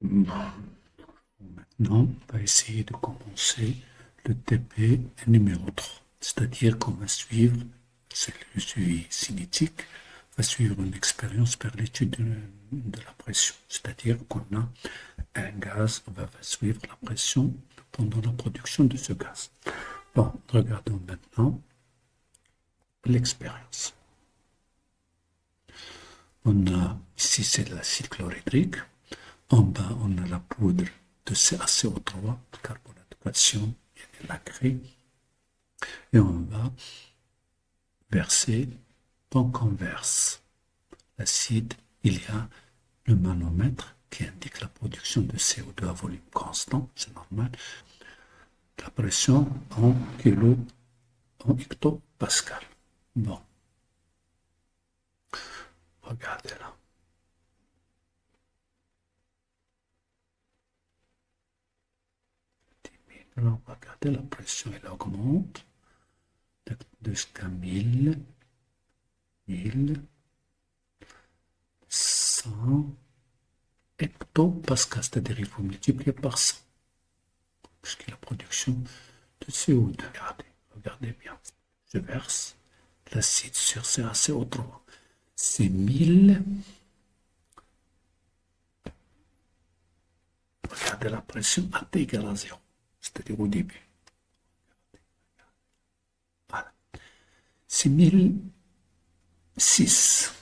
Bon, maintenant, on va essayer de commencer le TP numéro 3. C'est-à-dire qu'on va suivre, c'est le suivi cinétique, va suivre une expérience par l'étude de la pression. C'est-à-dire qu'on a un gaz, on va suivre la pression pendant la production de ce gaz. Bon, regardons maintenant l'expérience. On a, ici c'est l'acide chlorhydrique. En bas, on a la poudre de CaCO3, carbonate de calcium et de nacré. Et on va verser, donc on verse l'acide. Il y a le manomètre qui indique la production de CO2 à volume constant, c'est normal. La pression en kilo, en hectopascal. Bon, regardez là. Alors, regardez, la pression, elle augmente jusqu'à 1100 hectopascal, c'est-à-dire il faut multiplier par 100, puisque la production de CO2. Regardez bien. Je verse l'acide sur CaCO3. C'est 1000. Regardez la pression à T égale à 0, c'est-à-dire au début. Voilà. C'est 1006,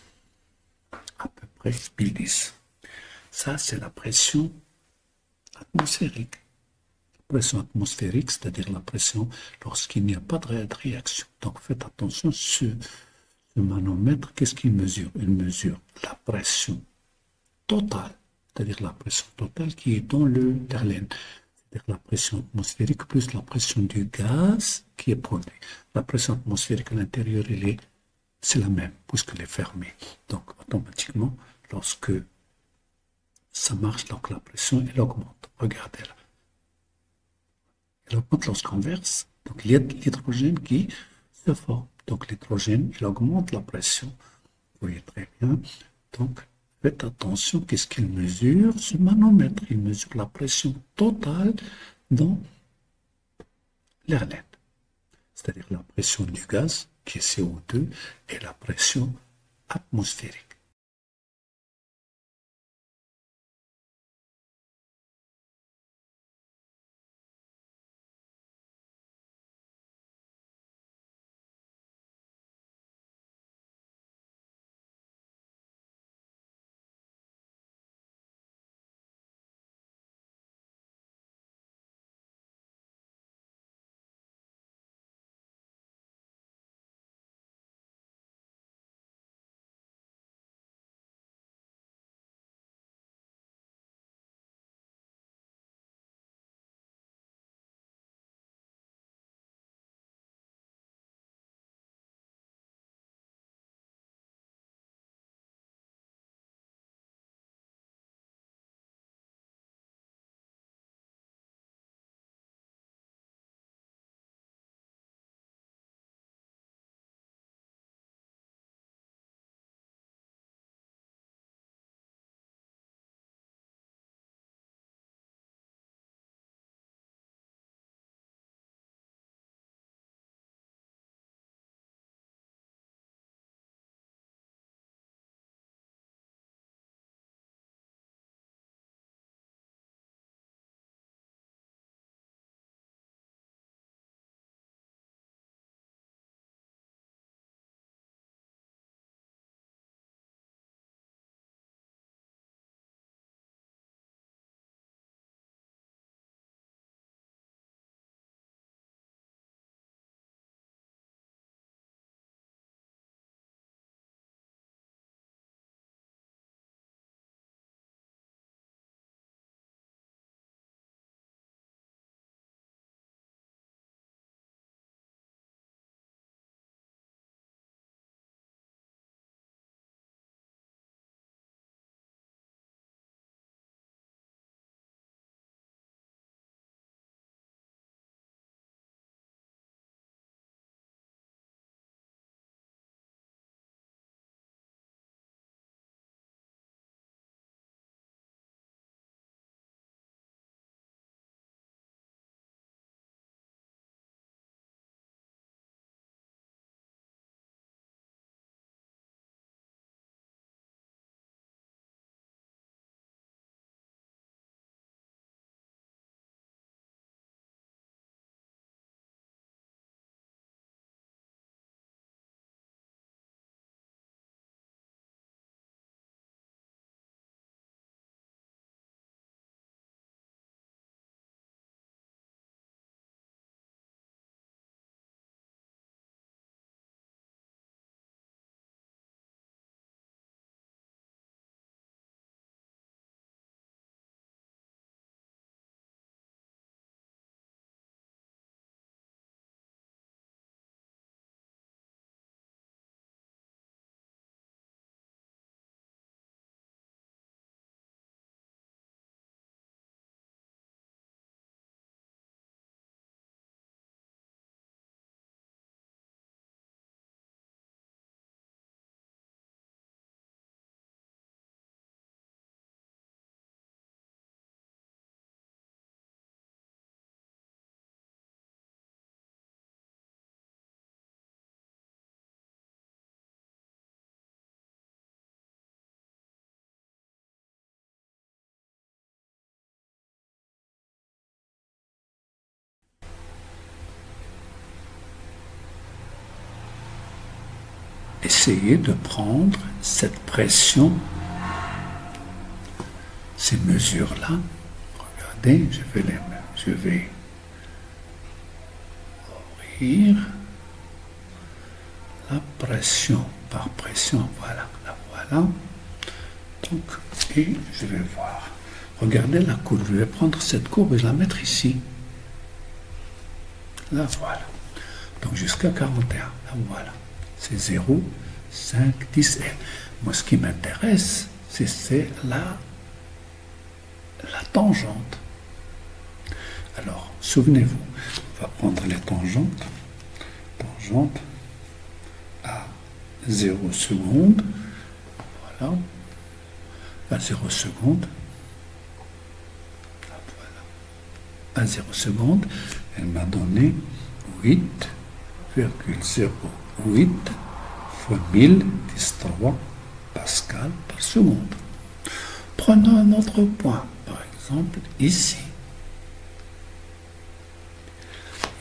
à peu près 1010. Ça, c'est la pression atmosphérique. Pression atmosphérique, c'est-à-dire la pression lorsqu'il n'y a pas de réaction. Donc faites attention, ce manomètre, qu'est-ce qu'il mesure? Il mesure la pression totale, c'est-à-dire la pression totale qui est dans l'Erlen, c'est-à-dire la pression atmosphérique plus la pression du gaz qui est produit. La pression atmosphérique à l'intérieur, c'est la même, puisqu'elle est fermée. Donc automatiquement, lorsque ça marche, donc la pression, elle augmente. Regardez-la. Elle augmente lorsqu'on verse. Donc il y a de l'hydrogène qui se forme. Donc l'hydrogène, il augmente la pression. Vous voyez très bien. Donc faites attention, qu'est-ce qu'il mesure? Ce manomètre, il mesure la pression totale dans l'air laine. C'est-à-dire la pression du gaz, qui est CO2, et la pression atmosphérique. essayez de prendre cette pression, ces mesures-là. Regardez, je vais ouvrir la pression par pression. Voilà, la voilà. Donc, et je vais voir. Regardez la courbe. Je vais prendre cette courbe et la mettre ici. Là, voilà. Donc, jusqu'à 41. Là, voilà. C'est 0, 5, 10. Et moi, ce qui m'intéresse, c'est la tangente. Alors, souvenez-vous, on va prendre les tangentes. Tangente à 0 seconde. Voilà. À 0 seconde. À 0 seconde, elle m'a donné 8,08 fois 1000 10 3 pascal par seconde. Prenons un autre point, par exemple ici.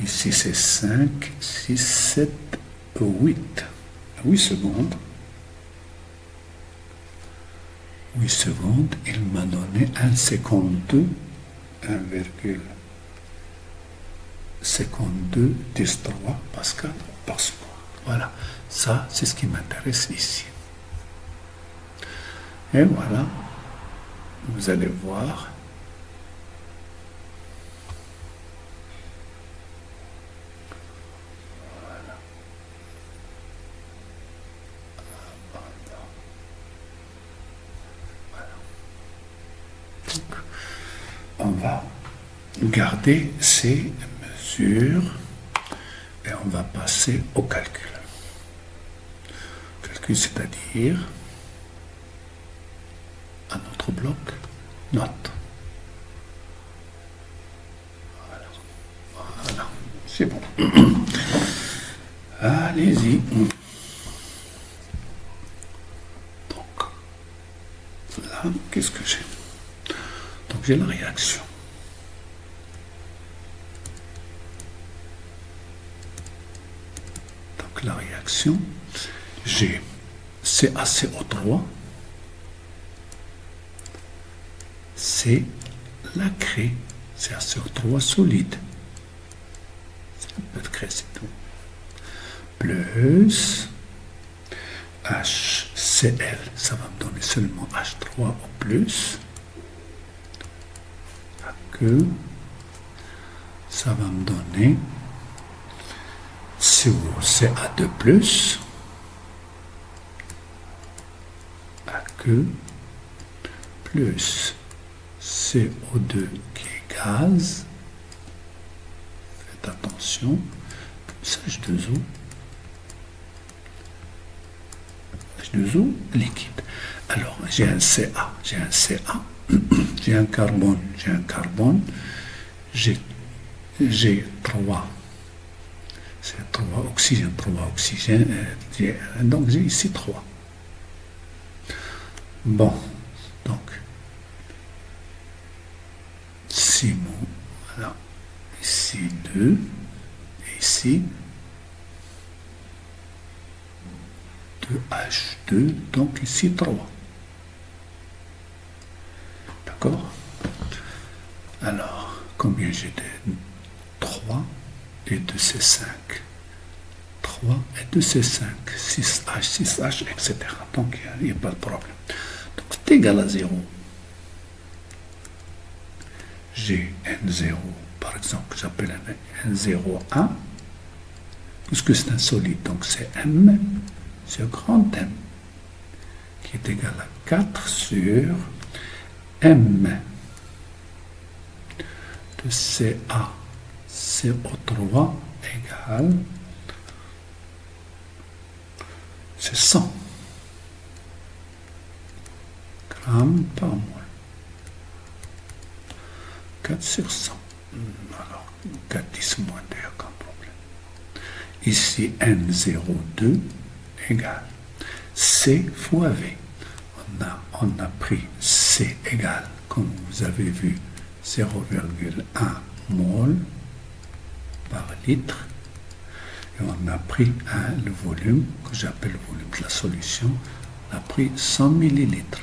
Ici c'est 5, 6, 7, 8. 8 secondes. 8 secondes, il m'a donné 1,52, 1,52 10 3 pascal par seconde. Voilà, ça c'est ce qui m'intéresse ici. Et voilà, vous allez voir. On va garder ces mesures et on va passer au calcul. Calcul, c'est-à-dire à notre bloc notes. Voilà, voilà. C'est bon. Allez-y. Donc, là, qu'est-ce que j'ai? Donc j'ai la réaction. Donc la réaction, j'ai CaCO3, c'est la craie, CaCO3 solide. C'est un peu de craie, c'est tout. Plus HCl, ça va me donner seulement H3 au plus. Que ça va me donner CaCO2 plus que plus CO2 qui est gaz. Faites attention, plus H2O. H2O liquide. Alors j'ai un Ca, j'ai un carbone, j'ai 3, c'est 3 oxygènes, donc j'ai ici 3. Bon, donc, Simon, voilà, ici 2, et ici 2H2, donc ici 3. D'accord? Alors, combien j'ai de 3 et 2C5? 3 et 2C5, 6H, 6H, etc. Donc, il n'y a pas de problème. Donc, c'est égal à 0. J'ai N0, par exemple, j'appelle N01, puisque c'est un solide, donc c'est M, c'est grand M, qui est égal à 4 sur M de CaCO3 égale, c'est 100 grammes par mol. 4 sur 100. Alors, 4 10 moins 2, aucun problème. Ici, N02 égale C fois V. On a pris C égale, comme vous avez vu, 0,1 mol par litre. Et on a pris le volume, que j'appelle le volume de la solution, on a pris 100 millilitres.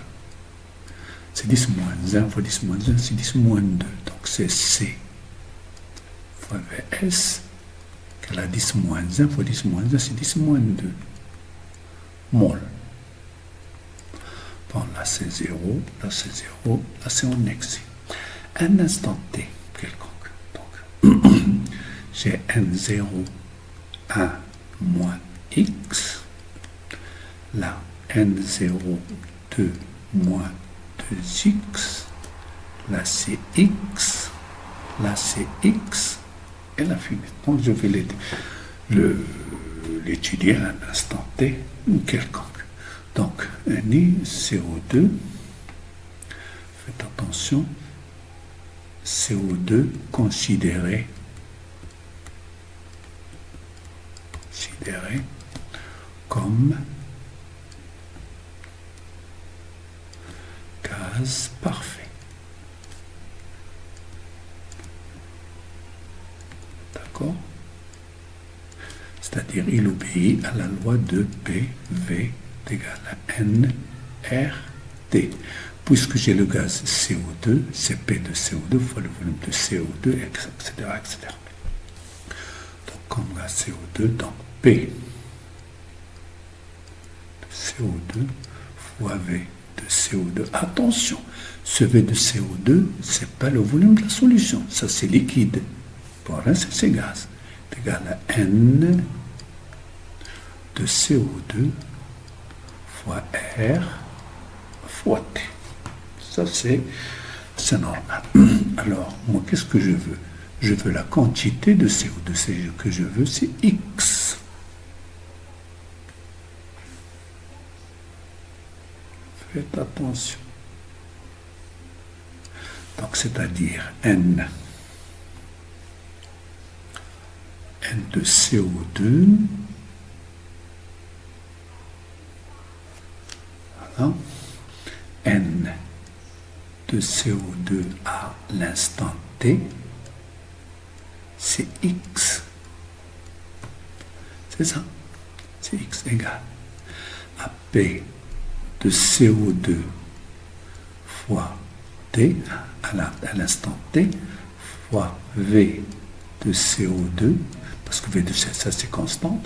C'est 10 moins 1 fois 10 moins 1, c'est 10 moins 2. Donc c'est C fois Vs, qu'elle a 10 moins 1 fois 10 moins 1, c'est 10 moins 2. Mol. Bon, là c'est 0, là c'est 0, là c'est en excès. Un instant T quelconque. Donc, j'ai N0, 1 moins X. Là, N0, 2 moins 2X. Là c'est X. Là c'est X. Et la finite. Donc je vais l'étudier à un instant T quelconque. Donc, NiCO2, faites attention, CO2 considéré comme gaz parfait. D'accord? C'est-à-dire, il obéit à la loi de PV égale à nRT. Puisque j'ai le gaz CO2, c'est P de CO2 fois le volume de CO2, etc., etc. Donc, comme gaz CO2, donc P de CO2 fois V de CO2. Attention, ce V de CO2, ce n'est pas le volume de la solution. Ça, c'est liquide. Pour l'instant, c'est gaz. C'est égal à N de CO2 fois R fois T. Ça, c'est normal. Alors, moi, qu'est-ce que je veux? Je veux la quantité de CO2. Ce que je veux, c'est X. Faites attention. Donc, c'est-à-dire N de CO2. Voilà. N de CO2 à l'instant T, c'est X. C'est ça. C'est X égale à P de CO2 fois T, à l'instant T, fois V de CO2, parce que V de CO2, ça c'est constante,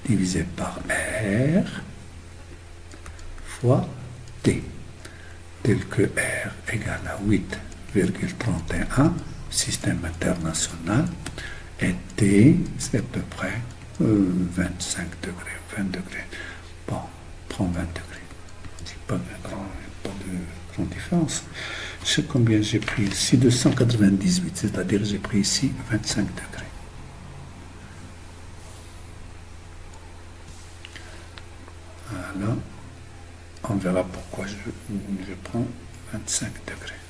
divisé par R fois T, tel que R égale à 8,31, système international, et T, c'est à peu près 25 degrés, 20 degrés. Bon, prends 20 degrés. C'est pas de grande différence. Je sais combien j'ai pris ici, 298, c'est-à-dire j'ai pris ici 25 degrés. Voilà. On verra pourquoi je prends 25 degrés.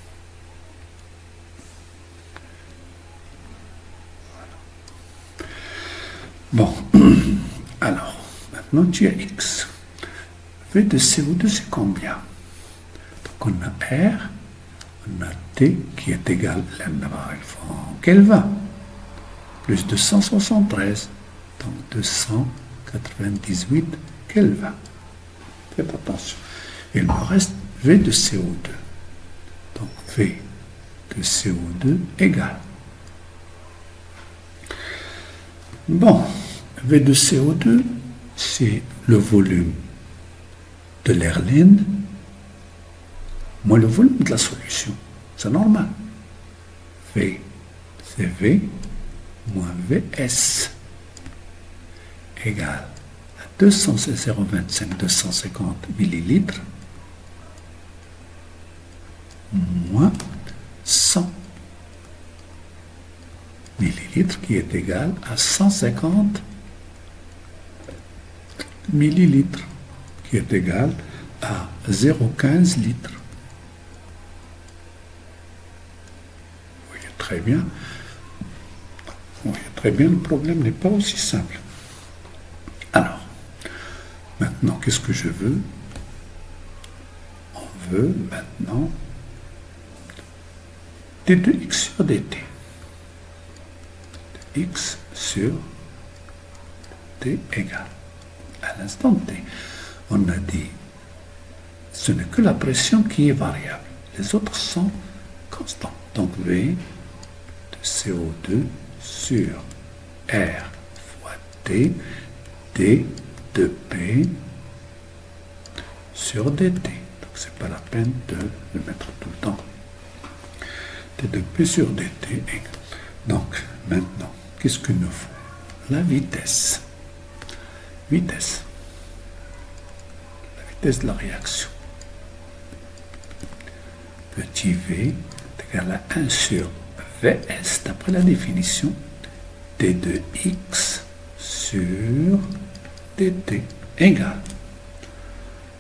Voilà. Bon, alors, maintenant tu as X. V de CO2, c'est combien? Donc on a R, on a T qui est égal à en Kelvin, plus 273, donc 298 Kelvin. Faites attention. Il me reste V de CO2. Donc V de CO2 égale. Bon, V de CO2, c'est le volume de l'air ligne moins le volume de la solution. C'est normal. V, c'est V moins VS égale à 250 millilitres moins 100 millilitres qui est égal à 150 millilitres qui est égal à 0,15 litres. Vous voyez très bien. Vous voyez très bien, le problème n'est pas aussi simple. Alors, maintenant, qu'est-ce que je veux? On veut maintenant d de x sur dt. X sur t égale. À l'instant t, on a dit, ce n'est que la pression qui est variable. Les autres sont constants. Donc V de CO2 sur R fois T, D de P sur dt. Donc c'est pas la peine de le mettre tout le temps. D de P sur dt. Donc maintenant, qu'est-ce qu'il nous faut? La vitesse. Vitesse. La vitesse de la réaction. Petit v est égal à 1 sur Vs, d'après la définition, d de x sur dt égale.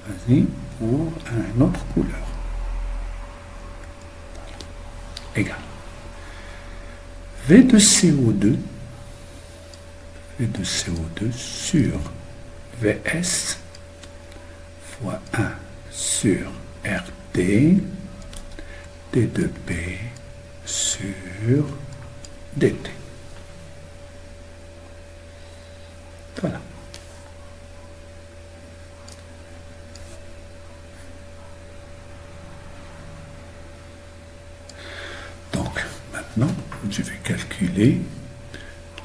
Vas-y, pour une autre couleur. Égal. V de CO2, V de CO2 sur Vs fois 1 sur RT, D de P sur dt. Voilà. Donc, maintenant, je vais calculer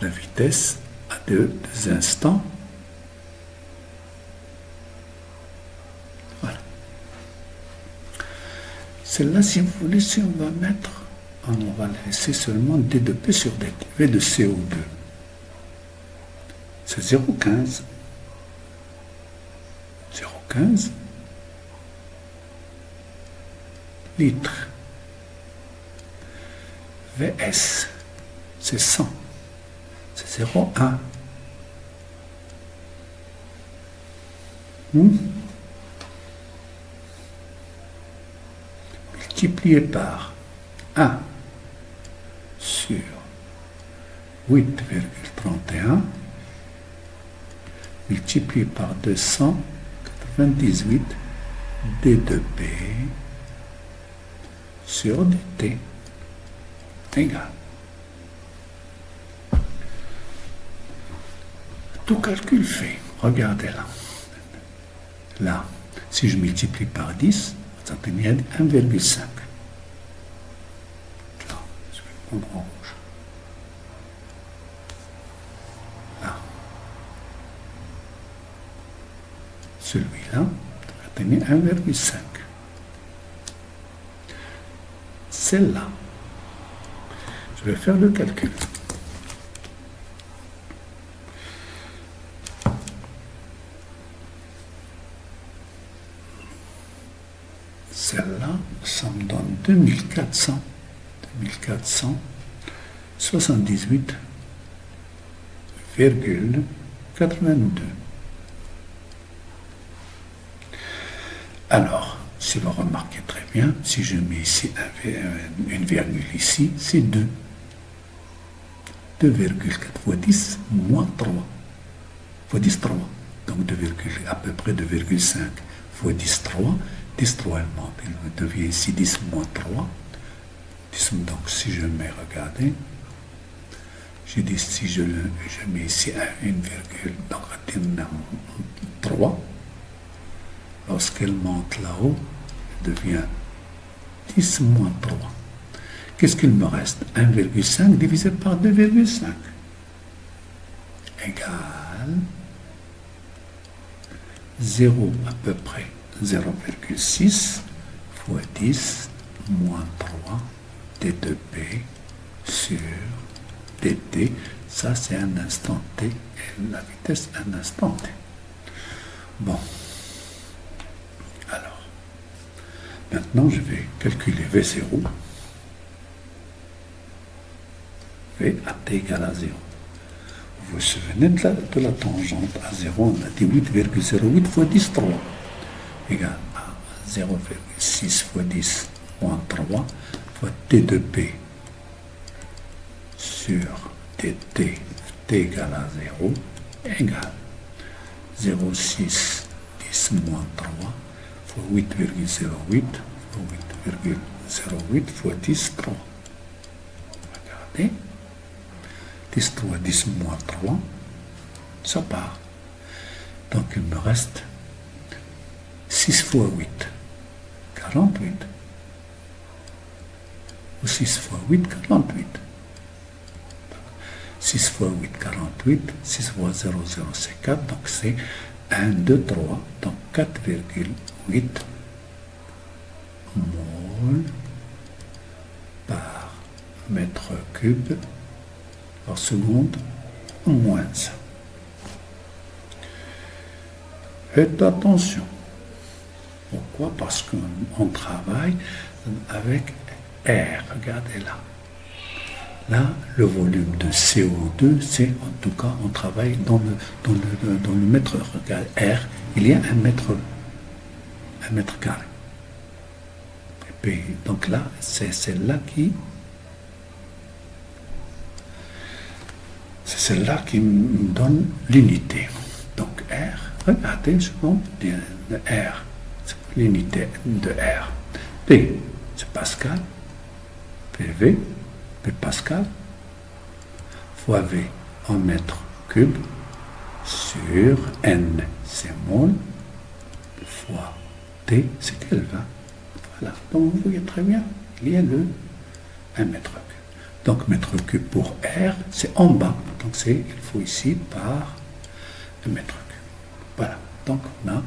la vitesse à 2 instants. Voilà. Celle-là, si vous voulez, si on va mettre, on va laisser seulement d de P sur dt. V de CO2, c'est 0,15. 0,15 litres. Vs, c'est 100. C'est 0,1. Multiplié par 1 sur 8,31 multiplié par 298 d de P sur dt égale. Tout calcul fait. Regardez là. Là, si je multiplie par 10, ça peut être 1,5. Là, je vais prendre en rouge. Là. Celui-là, ça va tenir 1,5. Celle-là, je vais faire le calcul. Celle-là, ça me donne 2478,82. Alors, si vous remarquez très bien, si je mets ici une virgule ici, c'est 2. 2,4 fois 10 moins 3 fois 10, 3. Donc à peu près 2,5 fois 10, 3. 10, 3, elle monte. Il devient ici 10 moins 3. 10, donc si je mets, regardez, j'ai dit si je mets ici une virgule, donc 3. Lorsqu'elle monte là-haut, elle devient 10 moins 3. Qu'est-ce qu'il me reste? 1,5 divisé par 2,5 égale 0 à peu près 0,6 fois 10 moins 3 d de P sur dt. Ça, c'est un instant t et la vitesse un instant t. Bon. Alors, maintenant, je vais calculer V0. V à t égale à 0. Vous vous souvenez de la tangente à 0, on a dit 8,08 fois 10, 3 égale à 0,6 fois 10 moins 3 fois t de P sur dt, t égale à 0, égale 0,6 10 moins 3 fois 8,08 fois 8,08 fois 10, 3. Regardez. 10, 3, 10 moins 3, ça part. Donc il me reste 6 fois 8, 48. Ou 6 fois 8, 48. 6 fois 8, 48. 6 fois 0, 0, c'est 4. Donc c'est 1, 2, 3. Donc 4,8 mol par mètre cube par seconde moins ça. Faites attention. Pourquoi? Parce qu'on travaille avec R. Regardez là. Là, le volume de CO2, c'est en tout cas, on travaille dans le mètre. Regarde, R, il y a un mètre carré. Et puis, donc là, c'est celle-là qui me donne l'unité. Donc R, regardez, je compte R, c'est l'unité de R. P, c'est Pascal, PV, P Pascal, fois V en mètre cube, sur N, c'est mol, fois T, c'est Kelvin. Voilà, donc vous voyez très bien, il y a le 1 mètre cube. Donc mètre cube pour R, c'est en bas. Donc il faut ici par 1 mètre cube. Voilà, donc on a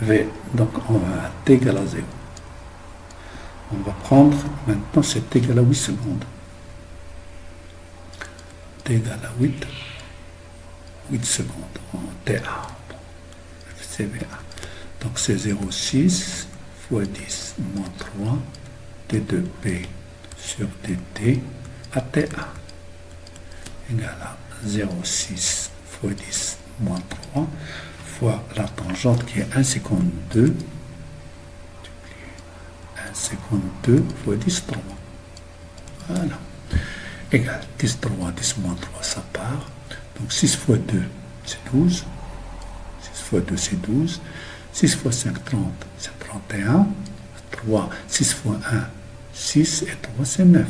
V, donc on va T égale à 0. On va prendre, maintenant c'est T égale à 8 secondes. T égale à 8 secondes en TA. CVA. Donc c'est 0,6 fois 10 moins 3 T2P sur dt à TA égale à 0,6 fois 10 moins 3 fois la tangente qui est 1,52 1,52 fois 10 3. Voilà. Égale 10 3, 10 moins 3, ça part. Donc 6 fois 2, c'est 12. 6 fois 2, c'est 12. 6 fois 5, 30, c'est 31. 3, 6 fois 1, 6 et 3, c'est 9.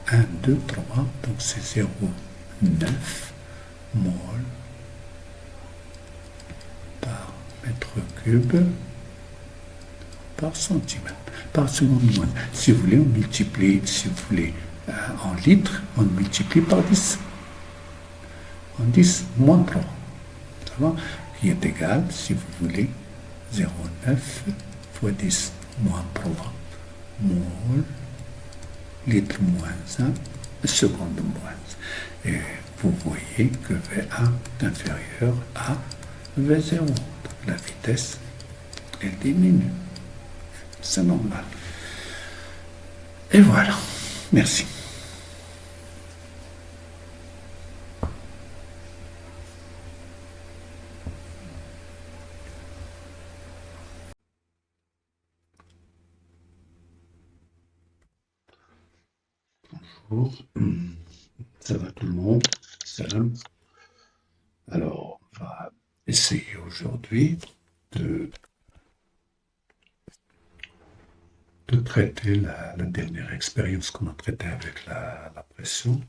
1, 2, 3, donc c'est 0,9 mol par mètre cube par centimètre, par seconde moins. Si vous voulez, on multiplie, si vous voulez, en litres, on multiplie par 10. En 10 moins 3. Ça va? Qui est égal, si vous voulez, 0,9 fois 10 moins 3 mol, litre moins 1, seconde moins 1. Et vous voyez que V1 est inférieur à V0. Donc la vitesse, elle diminue. C'est normal. Et voilà. Merci. Bonjour. Ça va tout le monde? Salam. Alors, on va essayer aujourd'hui de traiter la dernière expérience qu'on a traitée avec la pression.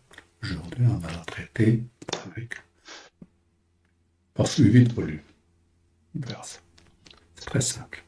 Aujourd'hui, on va la traiter par suivi de volume. C'est très simple.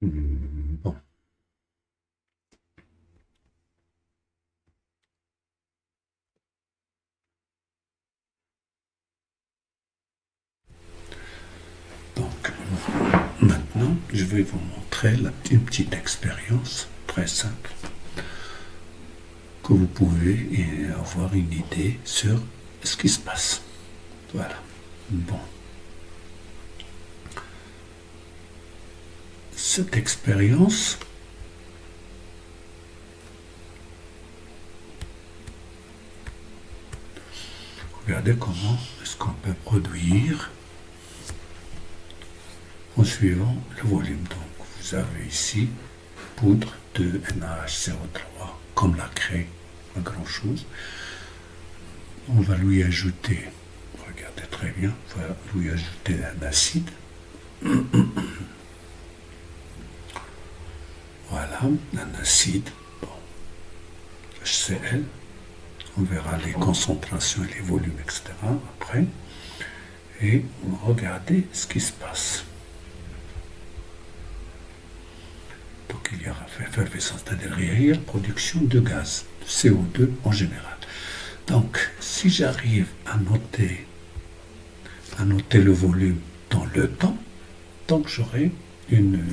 Bon. Donc, maintenant, je vais vous montrer une petite expérience très simple que vous pouvez avoir une idée sur ce qui se passe. Voilà. Bon. Cette expérience, regardez comment est-ce qu'on peut produire en suivant le volume. Donc, vous avez ici poudre de NaHCO3, comme la craie, pas grand-chose. On va lui ajouter, regardez très bien, on va lui ajouter un acide. Voilà, un acide, bon, HCl. On verra les concentrations et les volumes, etc. après. Et regardez ce qui se passe. Donc il y aura effervescence, c'est-à-dire il y a production de gaz, de CO2 en général. Donc si j'arrive à noter le volume dans le temps, donc j'aurai une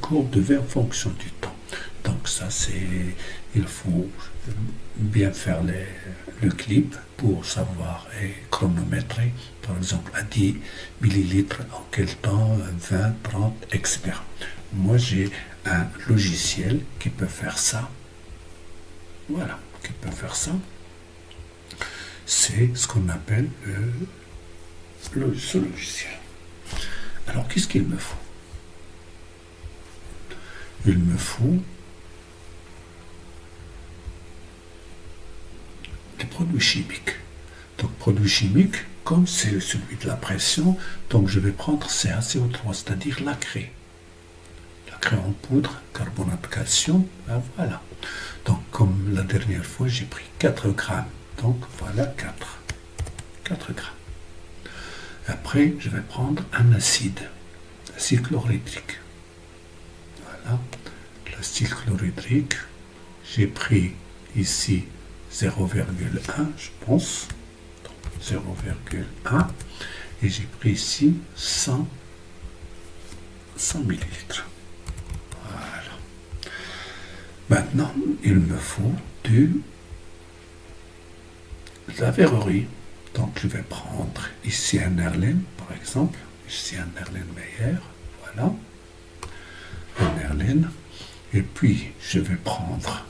courbe de V en fonction du temps. Donc ça c'est, il faut bien faire le clip pour savoir et chronométrer, par exemple à 10 millilitres en quel temps, 20, 30, etc. Moi j'ai un logiciel qui peut faire ça. Voilà, qui peut faire ça. C'est ce qu'on appelle ce logiciel. Alors qu'est-ce qu'il me faut? Il me faut des produits chimiques. Donc produits chimiques, comme c'est celui de la pression, donc je vais prendre CaCO3, c'est-à-dire la craie. La craie en poudre, carbonate de calcium, ben voilà. Donc comme la dernière fois, j'ai pris 4 grammes. Donc voilà 4 grammes. Après, je vais prendre un acide chlorhydrique. Voilà, l'acide chlorhydrique, j'ai pris ici 0,1, je pense. 0,1 et j'ai pris ici 100 millilitres. Voilà. Maintenant, il me faut de la verrerie. Donc, je vais prendre ici un Erlen, par exemple. Ici un Erlen Meyer. Voilà. Un Erlen. Et puis, je vais prendre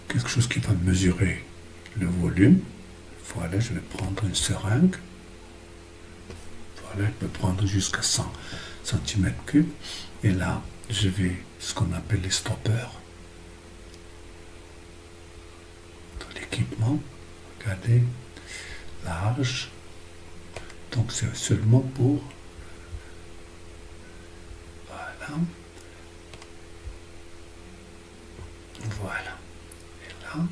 quelque chose qui va mesurer le volume. Voilà, je vais prendre une seringue. Voilà, je peux prendre jusqu'à 100 cm3. Et là, je vais, ce qu'on appelle les stoppeurs. Dans l'équipement, regardez, large. Donc c'est seulement pour... Voilà. Voilà. Et là,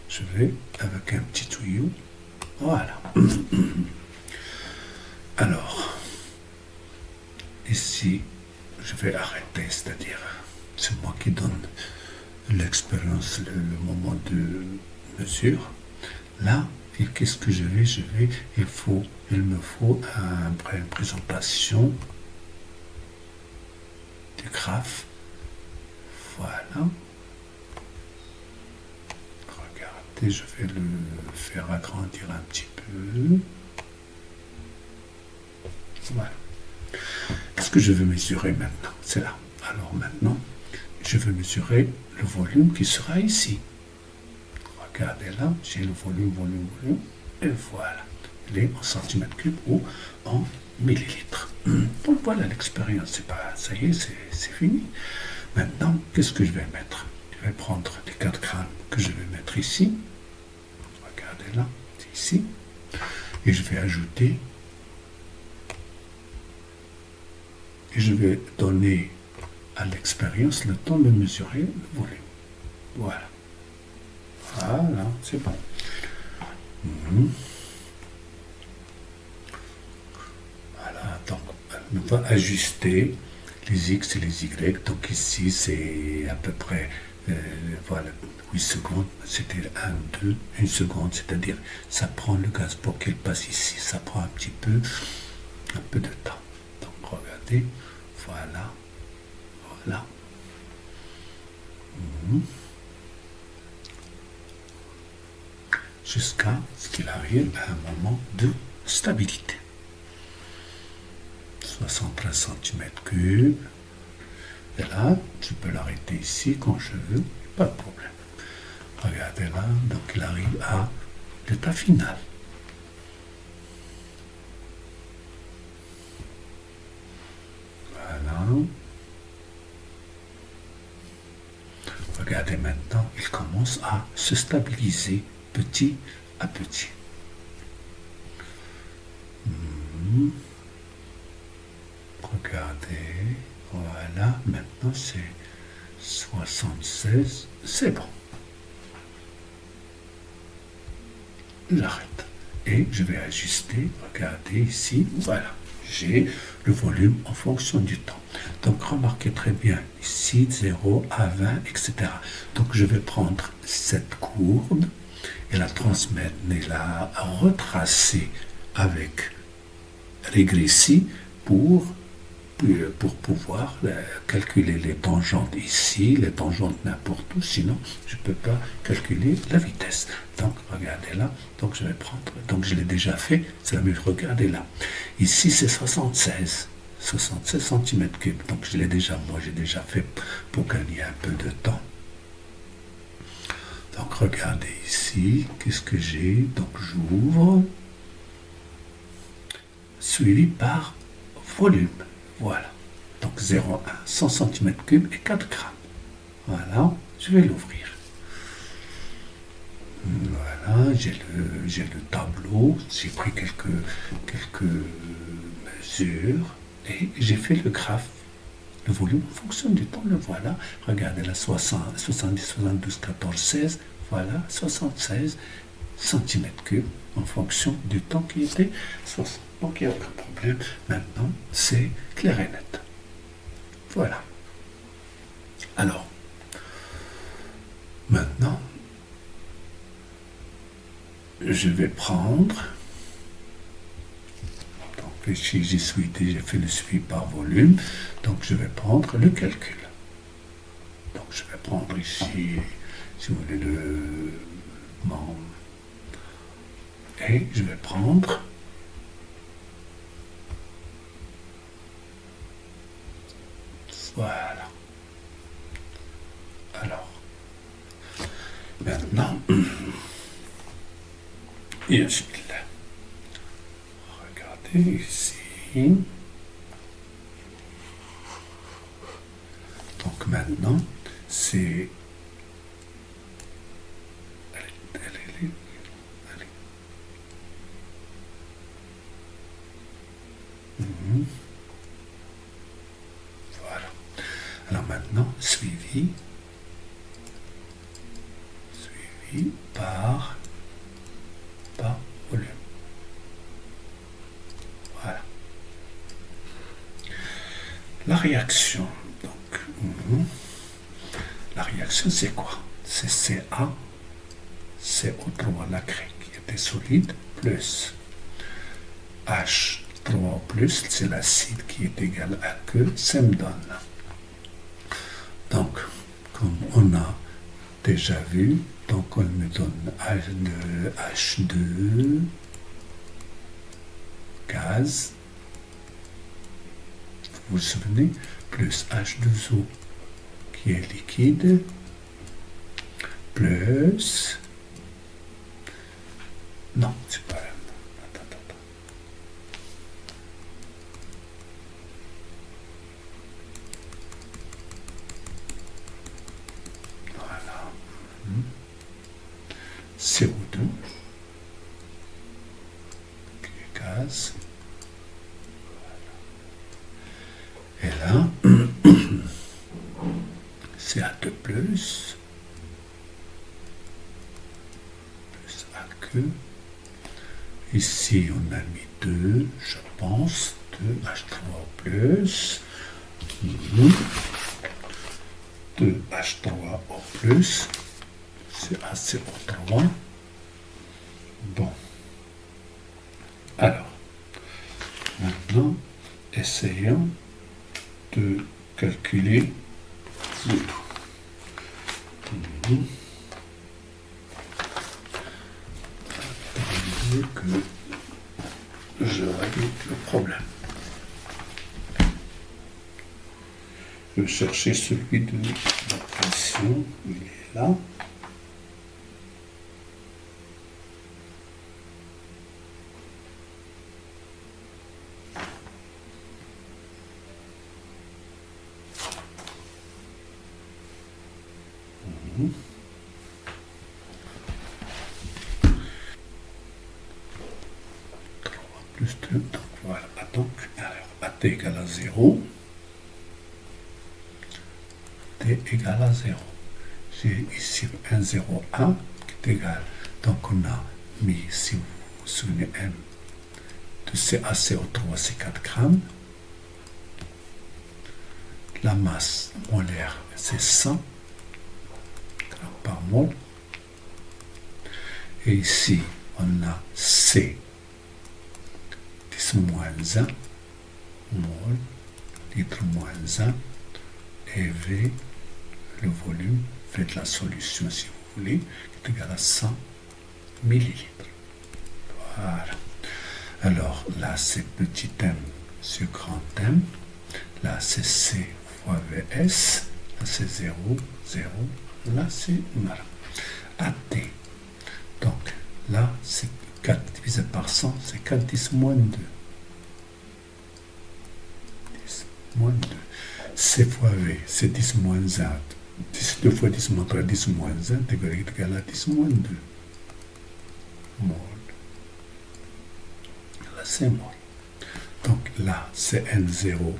je vais avec un petit tuyau. Voilà. Alors, ici, je vais arrêter, c'est-à-dire, c'est moi qui donne l'expérience, le moment de mesure. Là, qu'est-ce que je vais il me faut une présentation du graphe. Voilà. Regardez, je vais le faire agrandir un petit peu. Voilà. Qu'est-ce que je veux mesurer maintenant? C'est là. Alors maintenant, je veux mesurer le volume qui sera ici. Regardez là, j'ai le volume, et voilà. Il est en centimètres cubes ou en millilitres. Donc voilà l'expérience, c'est pas, ça y est, c'est fini. Maintenant, qu'est-ce que je vais mettre? Je vais prendre les 4 grammes que je vais mettre ici. Regardez là, c'est ici. Et je vais ajouter. Et je vais donner à l'expérience le temps de mesurer le volume. Voilà. Voilà, c'est bon. Voilà, donc va ajuster les X et les Y. Donc ici, c'est à peu près, voilà, 8 secondes. C'était 1, 2, 1 seconde. C'est-à-dire, ça prend le gaz pour qu'il passe ici. Ça prend un peu de temps. Donc, regardez. Voilà. Voilà. Jusqu'à ce qu'il arrive à un moment de stabilité. 73 cm3. Et là, je peux l'arrêter ici quand je veux, pas de problème. Regardez là, donc il arrive à l'état final. Voilà. Regardez maintenant, il commence à se stabiliser petit à petit. Regardez, voilà, maintenant c'est 76, c'est bon. J'arrête. Et je vais ajuster, regardez ici, voilà. J'ai le volume en fonction du temps. Donc remarquez très bien, ici 0 à 20, etc. Donc je vais prendre cette courbe et la transmettre et la retracer avec régressie pour pouvoir calculer les tangentes ici, les tangentes n'importe où, sinon je ne peux pas calculer la vitesse. Donc regardez là, donc je vais prendre, donc je l'ai déjà fait, c'est la même, regardez là. Ici c'est 76 cm3, donc je l'ai déjà, moi j'ai déjà fait pour gagner un peu de temps. Donc regardez ici, qu'est-ce que j'ai, donc j'ouvre, suivi par volume. Voilà. Donc 0,1, 100 cm3 et 4 grammes. Voilà, je vais l'ouvrir. Voilà, j'ai le tableau, j'ai pris quelques mesures et j'ai fait le graphe. Le volume en fonction du temps, le voilà. Regardez là, 60, 70, 72, 14, 16. Voilà, 76 cm3 en fonction du temps qui était 60. Donc il n'y a aucun problème. Maintenant, c'est clair et net. Voilà. Alors, maintenant, je vais prendre. Donc ici, j'ai fait le suivi par volume. Donc je vais prendre le calcul. Donc je vais prendre ici, si vous voulez, et je vais prendre voilà. Alors, maintenant, et ensuite, regardez ici. Donc maintenant, c'est... Allez. Voilà. Alors maintenant, suivi par volume. Voilà. La réaction. Donc, la réaction, c'est quoi? C'est Ca, CO3, la craie qui était solide, plus H3 plus, c'est l'acide qui est égal à que, ça me donne. Donc, comme on a déjà vu, donc on me donne H2, gaz, vous vous souvenez, plus H2O qui est liquide, plus... Non, c'est pas... Attends. Voilà. CO2, qui est gaz. Et là, c'est A2+, plus AQ. Ici, on a mis 2, je pense, 2H3O plus. 2H3O plus. C'est ACO3. Bon. Alors, maintenant, essayons de calculer le tout. Attendez que je règle le problème. Je vais chercher celui de la pression. Il est là. Plus 2, donc voilà. Donc, alors, AT égale à 0. T égale à 0. J'ai ici un 0, 1 qui est égal. Donc, on a mis, si vous vous souvenez, M de CaCO3, c'est 4 grammes. La masse molaire, c'est 100 grammes par mol. Et ici, on a C, 10 moins 1 mol, litre moins 1, et V, le volume, faites la solution si vous voulez, qui est égal à 100 millilitres. Voilà. Alors là, c'est petit m sur grand M. Là, c'est C fois Vs. Là, c'est 0, 0. Là, c'est voilà. AT. Donc, là, c'est 4 divisé par 100, c'est 4 10 moins 2. 10 moins 2. C fois V, c'est 10 moins 1. 10, 2 fois 10 moins 3, 10 moins 1, est égal à 10 moins 2. Mol. Là, c'est mol. Donc là, c'est N01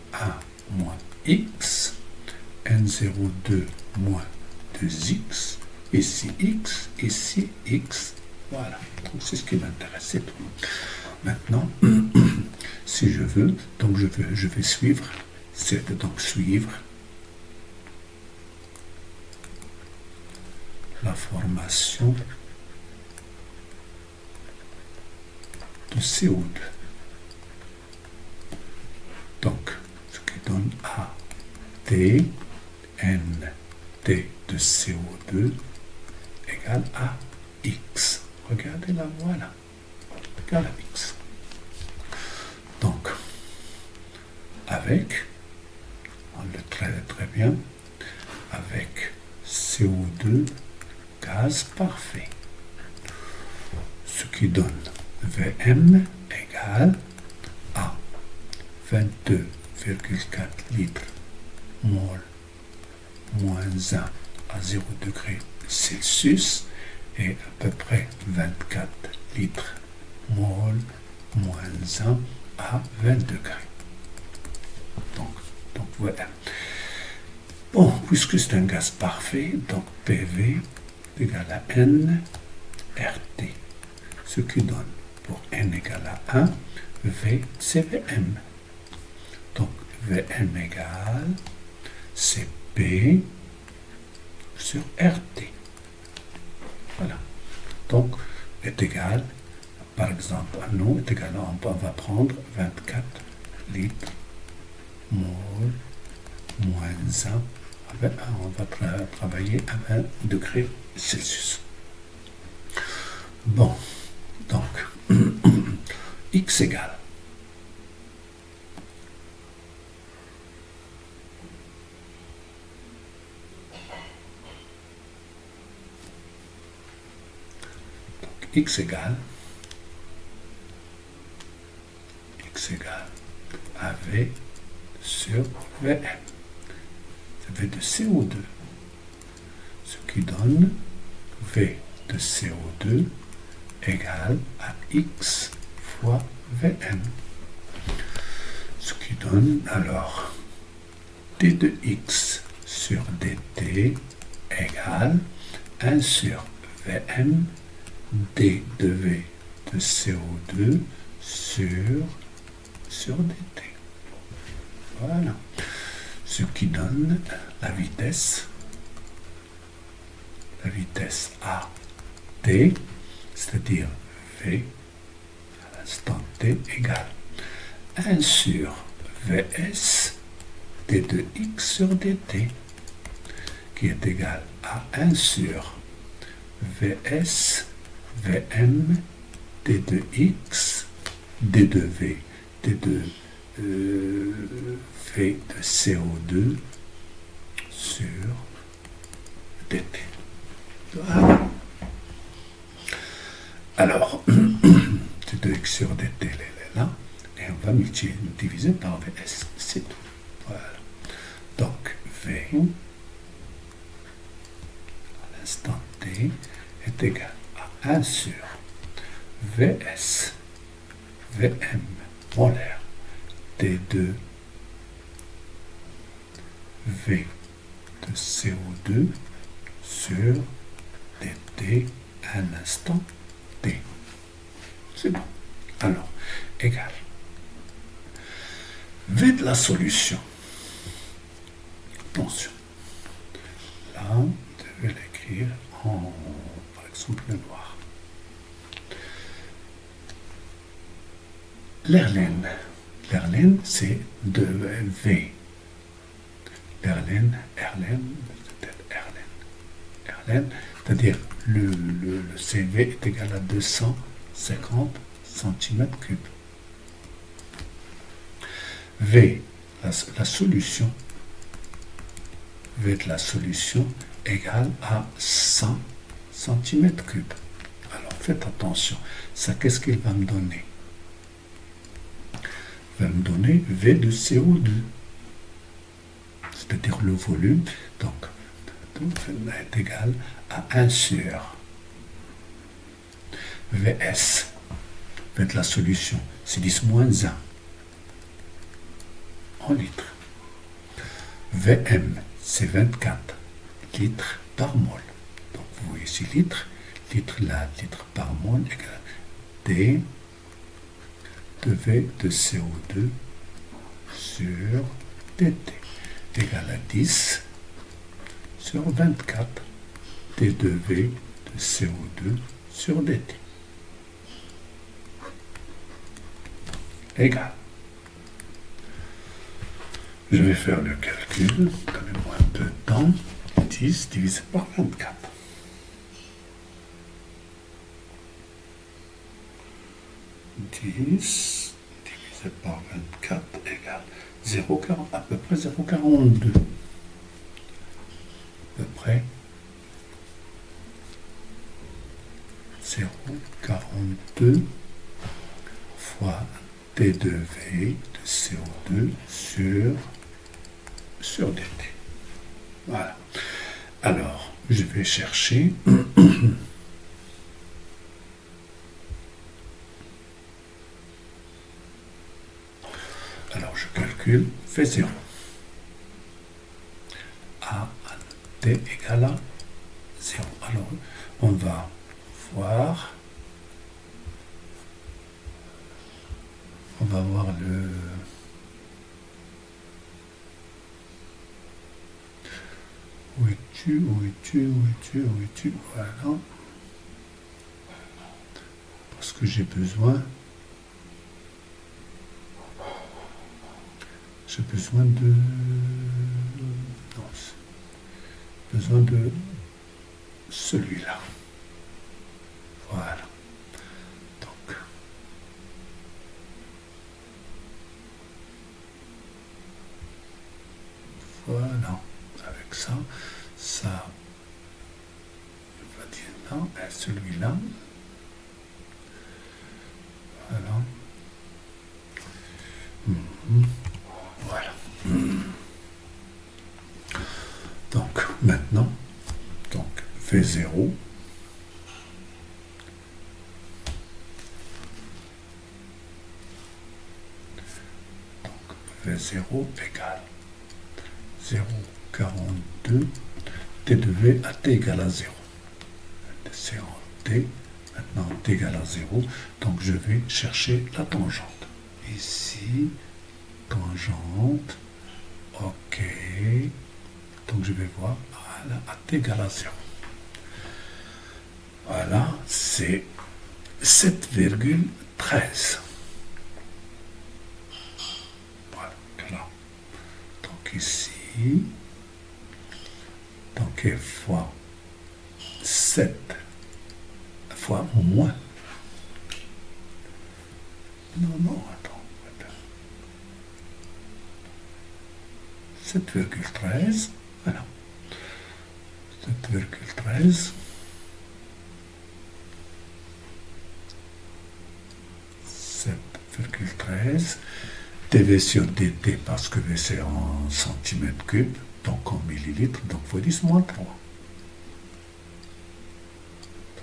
moins X, N02 moins 2X, ici X, ici X. Voilà, donc c'est ce qui m'intéresse, c'est tout. Maintenant, si je veux, donc je vais suivre, c'est donc suivre la formation de CO2. Donc, ce qui donne A, T, N, T de CO2 égale à X. Regardez là, voilà. Égale à X. Donc, avec, on le traite très bien, avec CO2, gaz parfait. Ce qui donne Vm égale à 22,4 litres mol moins 1 à 0 degré Celsius et à peu près 24 litres mol moins 1 à 20 degrés. Donc voilà. Bon, puisque c'est un gaz parfait, donc PV égale à N RT. Ce qui donne pour N égale à 1, V c'est Vm. Donc Vm égale Cp sur RT. Voilà. Donc est égal, par exemple, à nous, est égal, on va prendre 24 litres mol moins 1. On va travailler à 20 degrés Celsius. Bon, donc, X égale. Donc, X égale AV sur Vm. C'est V de CO2. Ce qui donne V de CO2 égale à X fois Vm. Ce qui donne alors d de X sur dt égale 1 sur Vm d de V de CO2 sur sur dt. Voilà. Ce qui donne la vitesse à t, c'est-à-dire v à l'instant t égale 1 sur vs d de x sur dt, qui est égal à 1 sur vs vm d de x d de v d de v de CO2 sur dt. Voilà. Alors, d de x sur dt, elle est là, et on va diviser par vs, c'est tout. Voilà. Donc, v à l'instant t est égal à 1 sur vs vm molaire d2 v de CO2 sur dt à l'instant t. C'est bon. Alors, égal. V de la solution. Attention. Là, on devait l'écrire en, par exemple, le noir. L'Erlen, c'est de V. Erlen, c'est-à-dire le CV est égal à 250 cm3. V, la solution, V de la solution égale à 100 cm3. Alors faites attention, ça qu'est-ce qu'il va me donner? Il va me donner V de CO2, c'est-à-dire le volume, donc est égal à 1 sur VS, V de la solution, c'est 10 moins 1 en litres. VM, c'est 24 litres par mol. Donc vous voyez ici litres, litre là, litre par mol égale D de V de CO2 sur dt égale à 10 sur 24 d de V de CO2 sur dt égale. Je vais faire le calcul, donnez-moi un peu de temps. 10 divisé par 24. 10 divisé par 24 égale 0,40, à peu près 0,42. À peu près 0,42 fois d de V de CO2 sur dt. Voilà. Alors, je vais chercher alors je calcule V0 à t égale à 0. Alors, on va voir le où es-tu, voilà, parce que j'ai besoin de celui-là, voilà. Donc voilà, avec ça va dire là, et celui-là, voilà. Voilà. Donc maintenant, V0 égale 0,42 t de V à t égale à 0. C'est en t, maintenant t égale à 0, donc je vais chercher la tangente. ici, tangente, ok, donc je vais voir, voilà, à t égale à 0. Voilà, c'est 7,13. Voilà. Donc ici, donc fois 7 fois moins. Non, attends. 7,13. Voilà. 7,13. 7,13. dV sur dt, parce que V c'est en centimètres cubes, donc en millilitres, donc fois 10 moins 3.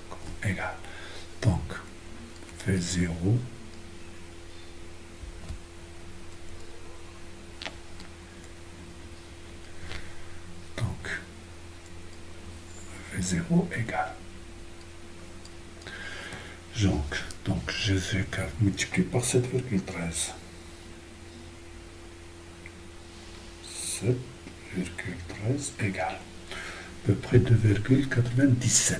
Donc, égal. Donc, V0 donc V0 égale. Donc je vais multiplier par 7,13. 7,13 égale à peu près 2,97.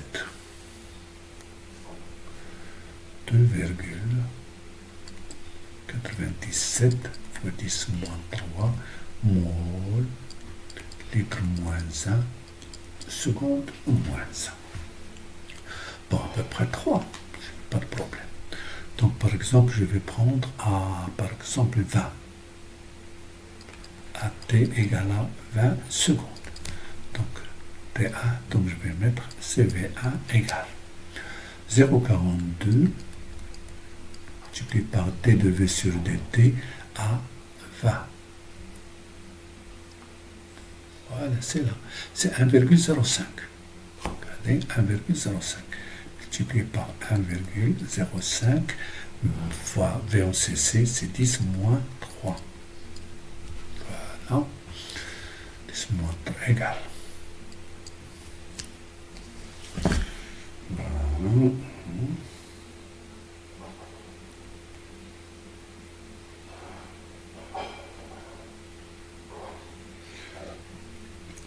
2,97 fois 10 moins 3 mol litre moins 1 seconde moins 1. Bon, à peu près 3, pas de problème. Donc par exemple, je vais prendre par exemple 20. À t égale à 20 secondes. Donc T1, donc je vais mettre CV1 égale 0,42 multiplié par d de V sur dt à 20. Voilà, c'est là. C'est 1,05. Regardez, 1,05 multiplié par 1,05 fois V en CC, c'est 10 moins 3. Voilà. 10 moins 3 égale. Bon.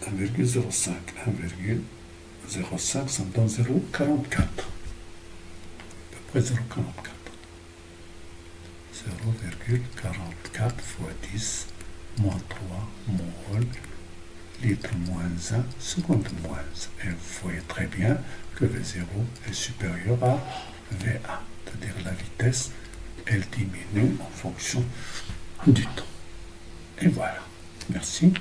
1,05, 1,05, ça me donne 0,44. À peu près 0,44. 0,44 fois 10 moins 3 mol litre moins 1 seconde moins 1. Et vous voyez très bien que V0 est supérieur à V1. C'est-à-dire la vitesse, elle diminue en fonction du temps. Et voilà. Merci.